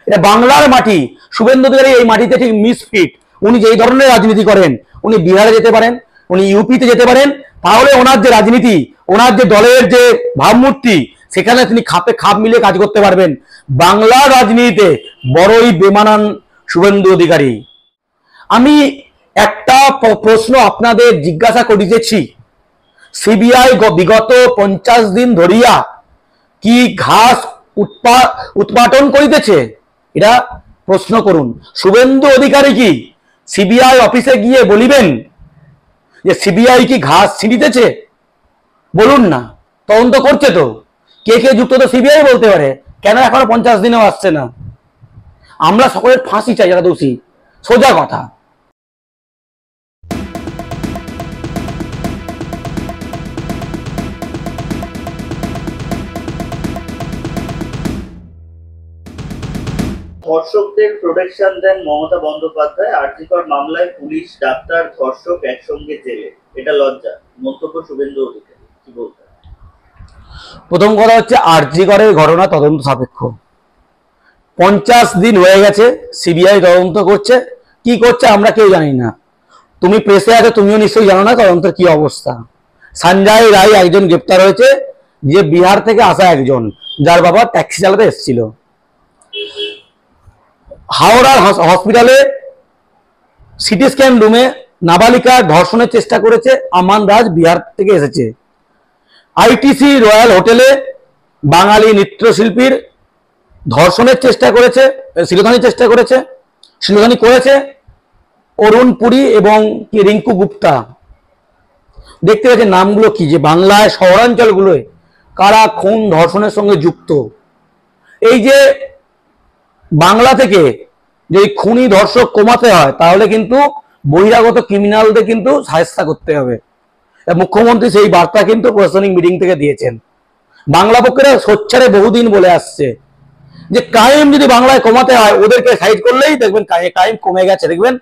এটা বাংলার মাটি। শুভেন্দু অধিকারী এই মাটিতে ঠিক মিসফিট। উনি যেই ধরনের রাজনীতি করেন, উনি বিহারে যেতে পারেন, উনি ইউপিতে যেতে পারেন, তাহলে ওনার যে রাজনীতি, ওনার যে দলের যে ভাবমূর্তি, সেখানে তিনি খাপে খাপ মিলিয়ে কাজ করতে পারবেন। বাংলার রাজনীতিতে বড়ই বেমানান শুভেন্দু অধিকারী। আমি একটা প্রশ্ন আপনাদের জিজ্ঞাসা করিতেছি, সিবিআই বিগত 50 দিন ধরিয়া কি ঘাস উৎপাদন করিতেছে? এটা প্রশ্ন করুন। শুভেন্দু অধিকারী কি সিবিআই অফিসে গিয়ে বলিবেন যে সিবিআই কি ঘাস ছিঁড়িতেছে? বলুন না, তদন্ত করছে তো। কে কে যুক্ত তো সিবিআই বলতে পারে, কেন এখনো 50 দিনেও আসছে না? আমরা সকলের ফাঁসি চাই যারা দোষী, সোজা কথা। ধর্ষকদের প্রোটেকশন দেন মমতা বন্দ্যোপাধ্যায়। আরজিকর মামলায় পুলিশ, ডাক্তার, ধর্ষক একসঙ্গে জেলে, এটা লজ্জা, মন্তব্য শুভেন্দু অধিকারী। কি বলতে? প্রথম কথা হচ্ছে, আরজিকরের ঘটনা তদন্ত সাপেক্ষ। 50 দিন হয়ে গেছে, সিবিআই তদন্ত করছে। কি করছে আমরা কেউ জানি না। তুমি প্রেসে আছো, তুমিও নিশ্চয়ই জানো না তদন্তের কি অবস্থা। সঞ্জয় রায় একজন গ্রেপ্তার হয়েছে, যে বিহার থেকে আসা একজন, যার বাবা ট্যাক্সি চালাতে এসেছিল। হাওড়ার হসপিটালে সিটি স্ক্যান রুমে নাবালিকা ধর্ষণের চেষ্টা করেছে আমান রাজ, বিহার থেকে এসেছে। আইটিসি রয়্যাল হোটেলে বাঙালি নৃত্যশিল্পীর ধর্ষণের চেষ্টা করেছে, শিরোধানী করেছে অরুণ পুরী এবং রিঙ্কু গুপ্তা। দেখতে পাচ্ছেন নামগুলো কি, যে বাংলায় শহরাঞ্চলগুলোয় কারা খুন ধর্ষণের সঙ্গে যুক্ত। এই যে বাংলা থেকে যদি খুনি ধর্ষক কমাতে হয়, তাহলে কিন্তু বহিরাগত ক্রিমিনালদের কিন্তু শায়েস্তা করতে হবে। মুখ্যমন্ত্রী সেই বার্তা কিন্তু প্রশাসনিক মিটিং থেকে দিয়েছেন। বাংলা পক্ষেরা সোচ্চারে বহুদিন বলে আসছে যে ক্রাইম যদি বাংলায় কমাতে হয়, ওদেরকে সাইড করলেই দেখবেন ক্রাইম কমে গেছে। দেখবেন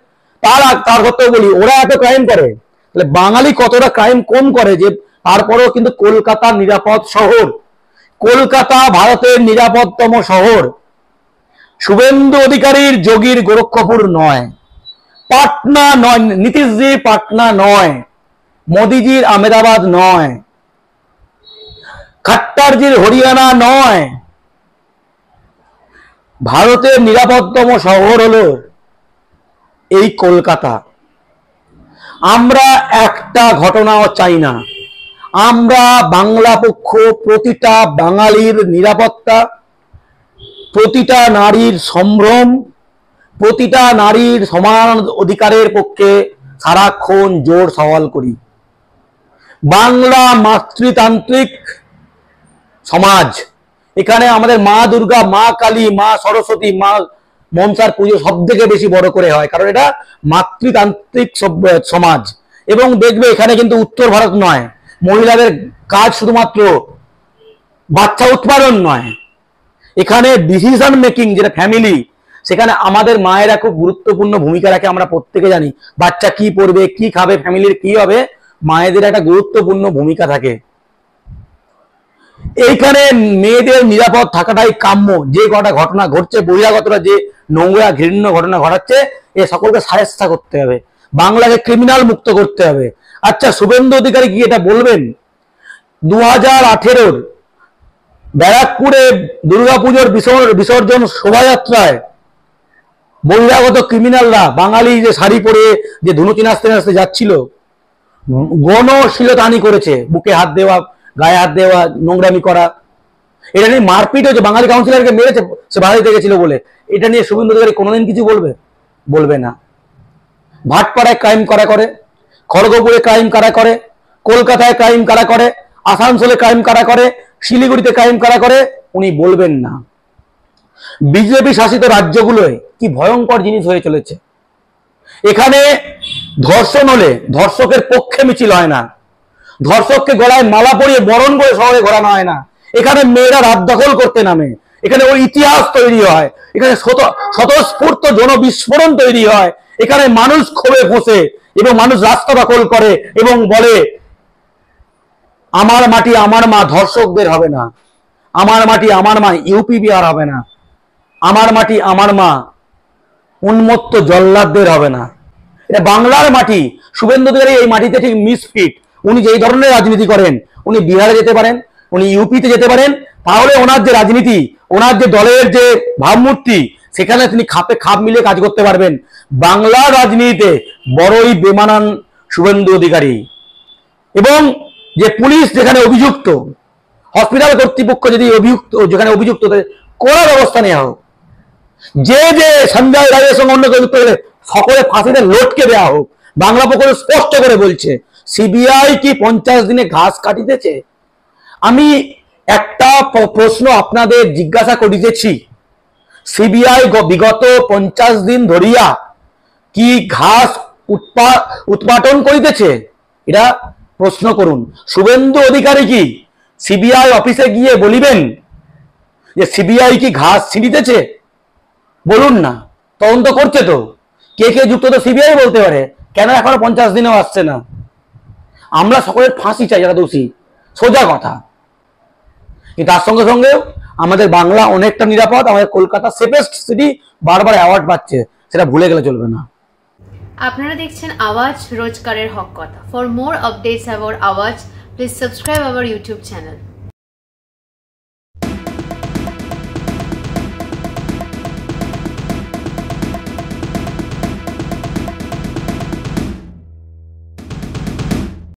তার সত্ত্বেও বলি, ওরা এত ক্রাইম করে, তাহলে বাঙালি কতটা ক্রাইম কম করে। যে তারপরেও কিন্তু কলকাতা নিরাপদ শহর, কলকাতা ভারতের নিরাপদতম শহর। শুভেন্দু অধিকারীর যোগীর গোরক্ষপুর নয়, পাটনা নয়, নীতিশজির পাটনা নয়, মোদিজির আহমেদাবাদ নয়, খট্টারজির হরিয়ানা নয়। ভারতের নিরাপদতম শহর হলো এই কলকাতা। আমরা একটা ঘটনাও চাই না। আমরা বাংলা পক্ষ প্রতিটা বাঙালির নিরাপত্তা, প্রতিটা নারীর সম্ভ্রম, প্রতিটা নারীর সমান অধিকারের পক্ষে সারাক্ষণ জোর সওয়াল করি। বাংলা মাতৃতান্ত্রিক সমাজ। এখানে আমাদের মা দুর্গা, মা কালী, মা সরস্বতী, মা মনসার পুজো সব থেকে বেশি বড় করে হয়, কারণ এটা মাতৃতান্ত্রিক সমাজ। এবং দেখবে এখানে কিন্তু উত্তর ভারত নয়, মহিলাদের কাজ শুধুমাত্র বাচ্চা উৎপাদন নয়, এখানে ডিসিশন মেকিং যেটা ফ্যামিলি, সেখানে আমাদের মায়েরা খুব গুরুত্বপূর্ণ ভূমিকা রাখে। আমরা প্রত্যেকে জানি বাচ্চা কি পড়বে, কি খাবে, ফ্যামিলির কি হবে, মায়েদের একটা গুরুত্বপূর্ণ ভূমিকা থাকে। এইখানে মেয়েদের নিরাপদ থাকাটাই কাম্য। যে কটা ঘটনা ঘটছে, বহিরাগতরা যে নোংরা ঘৃণ্য ঘটনা ঘটাচ্ছে, এ সকলকে শায়েস্তা করতে হবে, বাংলাকে ক্রিমিনাল মুক্ত করতে হবে। আচ্ছা, শুভেন্দু অধিকারী কি এটা বলবেন 2018-র ব্যারাকপুরে দুর্গাপুজোর বিসর্জন শোভাযাত্রায় বহিরাগত ক্রিমিনালরা বাঙালি যে শাড়ি পরে যে ধুনুচি নাচতে নাচতে যাচ্ছিল, গণশীলতাহানি করেছে, বুকে হাত দেওয়া, গায়ে হাত দেওয়া, নোংরামি করা, এটা নিয়ে মারপিট হয়েছে, বাঙালি কাউন্সিলরকে মেরেছে সে বাড়িতে গেছিল বলে। এটা নিয়ে শুভেন্দু অধিকারী কোনোদিন কিছু বলবে না। ভাটপাড়ায় ক্রাইম কারা করে, খড়গপুরে ক্রাইম কারা করে, কলকাতায় ক্রাইম কারা করে, আসানসোলে ক্রাইম কারা করে, শিলিগুড়িতে ক্রাইম কারা করে, উনি বলবেন না। বিজেপি শাসিত রাজ্যগুলোয় কি ভয়ঙ্কর জিনিস হয়ে চলেছে। এখানে ধর্ষণ হলে ধর্ষকের পক্ষে মিছিল হয় না, ধর্ষককে গলায় মালা পরিয়ে বরণ করে শহরে ঘোরানো হয় না। এখানে মেয়েরা রাত দখল করতে নামে, এখানে ওই ইতিহাস তৈরি হয়, এখানে স্বতঃস্ফূর্ত জনবিস্ফোরণ তৈরি হয়, এখানে মানুষ ক্ষোভে ফোঁসে এবং মানুষ রাস্তা দখল করে এবং বলে আমার মাটি আমার মা ধর্ষকদের হবে না, আমার মাটি আমার মা ইউপি বিহার হবে না, আমার মাটি আমার মা উন্মত্ত জল্লাদদের হবে না। এটা বাংলার মাটি। শুভেন্দু অধিকারী এই মাটিতে ঠিক মিসফিট। উনি যেই ধরনের রাজনীতি করেন, উনি বিহারে যেতে পারেন, উনি ইউপিতে যেতে পারেন, তাহলে ওনার যে রাজনীতি, ওনার যে দলের যে ভাবমূর্তি, সেখানে তিনি খাপে খাপ মিলিয়ে কাজ করতে পারবেন। বাংলার রাজনীতিতে বড়ই বেমানান শুভেন্দু অধিকারী। এবং যে পুলিশ যেখানে অভিযুক্ত, হসপিটাল কর্তৃপক্ষ যদি অভিযুক্ত, যেখানে অভিযুক্ত কড়া ব্যবস্থা নেওয়া হোক। যে যে সঞ্জয় রায়ের সঙ্গে অন্য কেউ যুক্ত হলে সকলে ফাঁসিতে লটকে দেওয়া হোক। বাংলা পক্ষ স্পষ্ট করে বলছে, সিবিআই কি 50 দিনে ঘাস কাটিতেছে? আমি একটা প্রশ্ন আপনাদের জিজ্ঞাসা করিতেছি, সিবিআই বিগত 50 দিন ধরিয়া কি ঘাস উৎপাদন করিতেছে? এটা প্রশ্ন করুন। শুভেন্দু অধিকারী কি সিবিআই অফিসে গিয়ে বলিবেন যে সিবিআই কি ঘাস ছিঁড়িতেছে? বলুন না, তদন্ত করছে তো। কে কে যুক্ত তো সিবিআই বলতে পারে, কেন এখনো 50 দিনেও আসছে না? আমরা সকলের ফাঁসি চাই যারা দোষী, সোজা কথা। কিন্তু তার সঙ্গে সঙ্গে আমাদের বাংলা অনেকটা নিরাপদ, আমাদের কলকাতা সেফেস্ট সিটি বারবার অ্যাওয়ার্ড পাচ্ছে, সেটা ভুলে গেলে চলবে না। আপনারা দেখছেন আওয়াজ, রোজকারের হক কথা। ফর মোর আপডেটস অ্যাবাউট আওয়াজ, please subscribe our YouTube channel.